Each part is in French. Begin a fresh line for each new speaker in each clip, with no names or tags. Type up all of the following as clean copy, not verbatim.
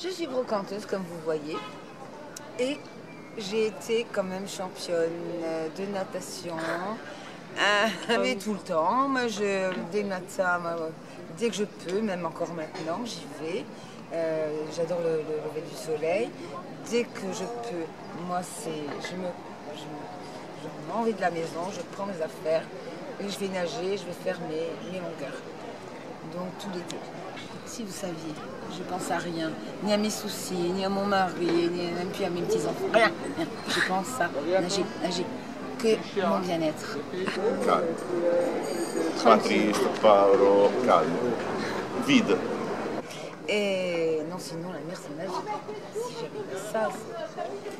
Je suis brocanteuse, comme vous voyez, et j'ai été quand même championne de natation, mais tout le temps. Moi, je dénate ça dès que je peux, même encore maintenant, j'y vais. J'adore le lever du soleil. Dès que je peux, moi, je m'en vais de la maison, je prends mes affaires et je vais nager, je vais faire mes longueurs. Donc tout l'été. Si vous saviez, je pense à rien, ni à mes soucis, ni à mon mari, ni même plus à mes petits-enfants. Rien, rien. Je pense à nager, que mon bien-être.
Calme. Pas triste, pauvre, calme. Vide.
Et non, sinon la mer c'est magique. Si j'avais pas ça,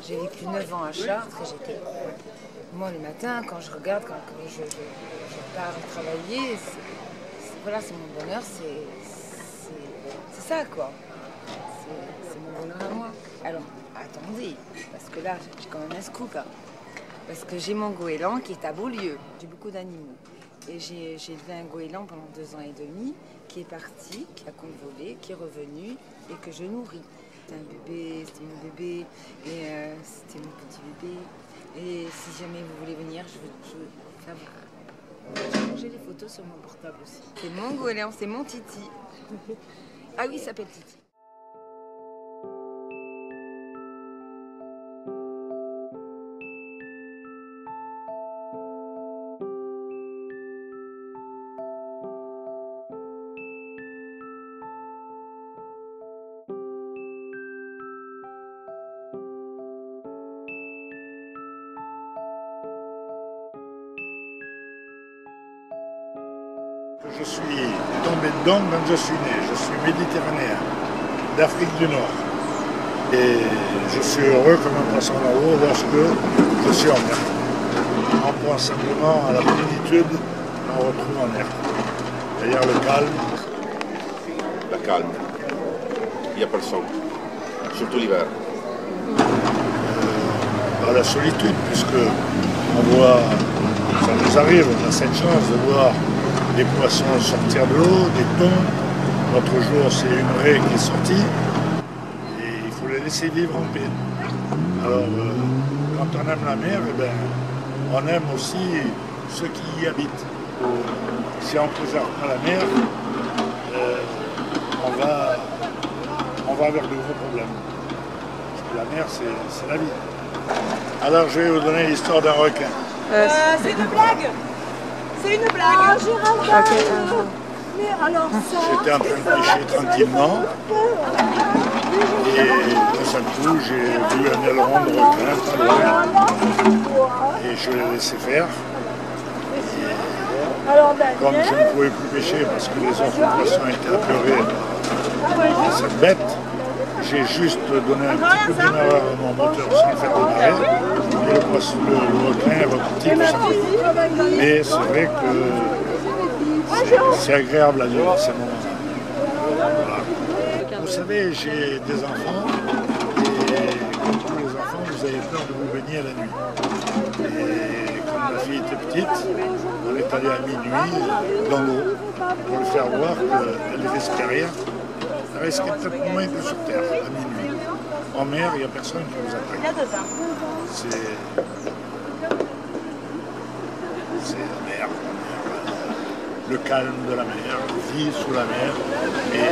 j'ai vécu 9 ans à Chartres et j'étais... Moi le matin, quand je regarde, quand je pars travailler, voilà, c'est mon bonheur, c'est ça quoi. C'est mon bonheur à moi. Alors, attendez, parce que là, j'ai quand même un scoop. Hein. Parce que j'ai mon goéland qui est à Beaulieu. J'ai beaucoup d'animaux. Et j'ai élevé un goéland pendant 2 ans et demi, qui est parti, qui a convolé, qui est revenu et que je nourris. C'était un bébé, c'était mon bébé, et c'était mon petit bébé. Et si jamais vous voulez venir, j'ai des photos sur mon portable aussi. C'est mon goéland, c'est mon Titi. Ah oui, il s'appelle Titi.
Je suis tombé dedans quand je suis né. Je suis méditerranéen, d'Afrique du Nord. Et je suis heureux comme un poisson dans l'eau lorsque je suis en mer. On pense simplement à la plénitude qu'on retrouve en mer. D'ailleurs le calme.
La calme. Il n'y a personne. Surtout l'hiver.
La solitude, puisque on voit, ça nous arrive, on a cette chance de voir des poissons sortir de l'eau, des thons. L'autre jour, c'est une raie qui est sortie et il faut les laisser vivre en paix. Alors, quand on aime la mer, eh ben, on aime aussi ceux qui y habitent. Si on ne préserve pas la mer, on va vers de gros problèmes. Parce que la mer, c'est la vie. Alors, je vais vous donner l'histoire d'un requin.
C'est une blague. C'est une blague. Mais alors ça...
J'étais en train de pêcher tranquillement et d'un seul coup j'ai vu un aileron de requin pas loin et je l'ai laissé faire. Comme je ne pouvais plus pêcher parce que les autres poissons étaient apeurés par cette bête, j'ai juste donné un petit peu de démarreur à mon moteur sans le faire démarrer et le requin est reparti tout simplement. Mais c'est vrai que c'est agréable à vivre ces moments-là. Voilà. Vous savez, j'ai des enfants et comme tous les enfants, vous avez peur de vous baigner à la nuit. Et quand ma fille était petite, on est allé à minuit dans l'eau pour lui faire voir qu'elle ne risquait rien. Elle risquait peut-être moins que sur terre à minuit. En mer, il n'y a personne qui vous attaque. C'est la mer. Le calme de la mer, vivre sous la mer, mais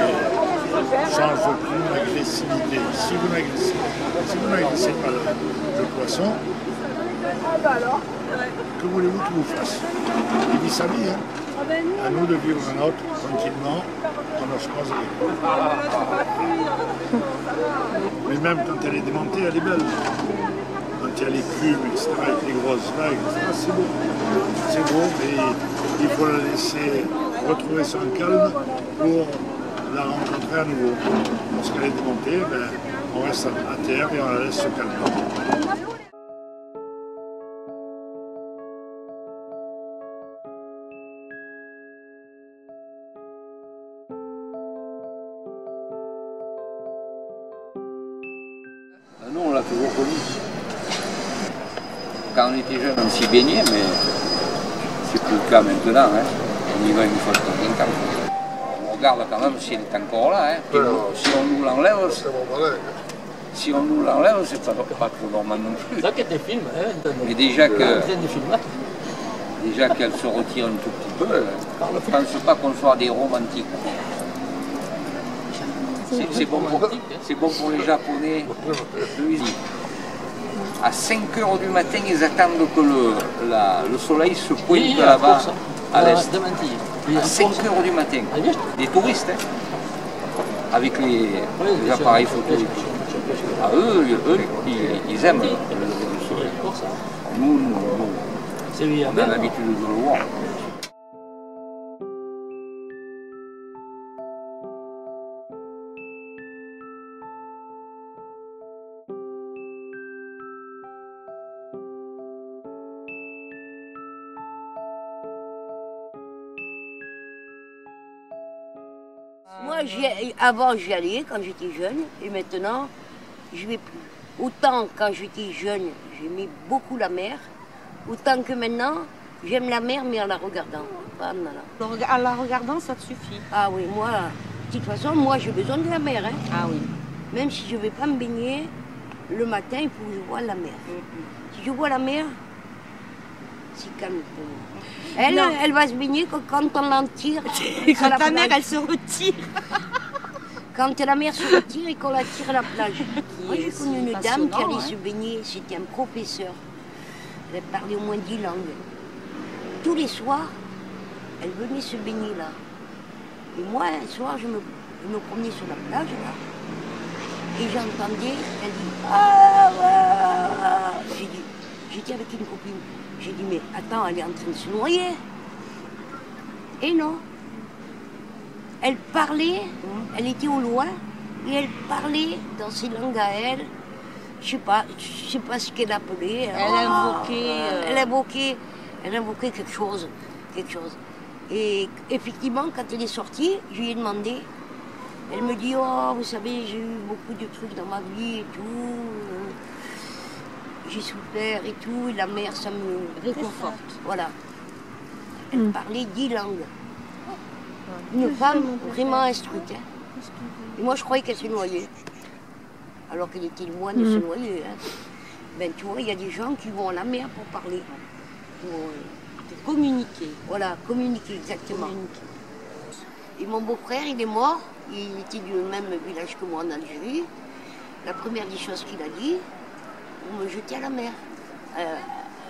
sans aucune agressivité. Si vous n'agressez pas le poisson, que voulez-vous qu'il vous fasse? Il vit sa vie, hein. À nous de vivre la nôtre tranquillement, on ne se pose rien. Mais même quand elle est démontée, elle est belle. Quand il y a l'écume, etc., avec les grosses vagues, c'est beau. C'est beau, mais il faut la laisser retrouver son calme pour la rencontrer à nouveau. Lorsqu'elle est démontée, ben, on reste à terre et on la laisse se calmer.
Nous, on l'a toujours connu. Quand on était jeune, on s'y baignait, mais c'est plus le cas maintenant. Hein. On y va une fois de temps en temps. regarde quand même si elle est encore là. Hein.
Ouais,
Si on nous l'enlève,
c'est bon, voilà.
si on nous l'enlève, c'est pas trop normal non plus.
C'est ça qui est des films, hein.
Mais déjà
En train de filmer.
déjà qu'elle se retire un tout petit peu, je ne pense pas qu'on soit des romantiques. C'est bon, bon pour les Japonais. Eux, à 5 h du matin, ils attendent que le soleil se pointe là-bas à l'est. À 5 h du matin. Des touristes, hein, avec les appareils photo. Ah, eux, ils aiment le lever du soleil. Nous, on a l'habitude de le voir.
Moi, avant j'y allais quand j'étais jeune et maintenant je vais plus. Autant quand j'étais jeune j'aimais beaucoup la mer, autant que maintenant j'aime la mer mais en la regardant. Pas
En la regardant, ça te suffit.
Ah oui, moi, de toute façon, moi j'ai besoin de la mer. Hein.
Ah oui.
Même si je ne vais pas me baigner, le matin il faut que je vois la mer. Si je vois la mer, c'est calme pour moi. Elle va se baigner quand on l'en tire.
Quand la mer, elle se retire.
Quand la mer se retire et qu'on la tire à la plage. Moi, j'ai connu une dame qui allait se baigner, c'était un professeur. Elle parlait au moins 10 langues. Tous les soirs, elle venait se baigner là. Et moi, un soir, je me promenais sur la plage là. Et j'entendais, elle dit « Ah, ah. » J'étais avec une copine. J'ai dit, mais attends, elle est en train de se noyer. Et non. Elle parlait, elle était au loin, et elle parlait dans ses langues à elle. Je sais pas ce qu'elle appelait. Elle invoquait quelque chose. Et effectivement, quand elle est sortie, je lui ai demandé. Elle me dit, oh, vous savez, j'ai eu beaucoup de trucs dans ma vie et tout. J'ai souffert et tout, et la mer, ça me réconforte. Voilà. Elle parlait 10 langues. Une femme vraiment instruite. Hein. Et moi, je croyais qu'elle se noyait. Alors qu'elle était loin de se noyer. Hein. Ben, tu vois, il y a des gens qui vont à la mer pour parler. Pour communiquer. Voilà, communiquer, exactement. Et mon beau-frère, il est mort. Il était du même village que moi en Algérie. La première des choses qu'il a dit, vous me jetez à la mer.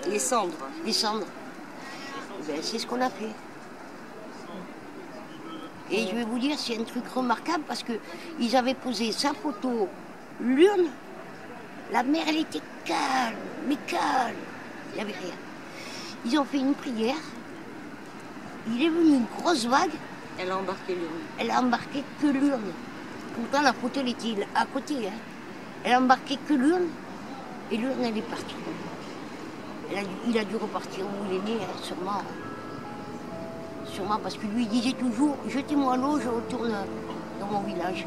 Les cendres.
Les cendres. Ben, c'est ce qu'on a fait. Et je vais vous dire, c'est un truc remarquable parce qu'ils avaient posé sa photo, l'urne. La mer, elle était calme, mais calme. Il n'y avait rien. Ils ont fait une prière. Il est venu une grosse vague.
Elle a embarqué l'urne.
Elle a embarqué que l'urne. Pourtant, la photo, elle était à côté. Hein. Elle a embarqué que l'urne. Et l'urne, elle est partie. Il a dû repartir où il est né, hein, sûrement. Sûrement parce que lui, il disait toujours, jetez-moi à l'eau, je retourne dans mon village.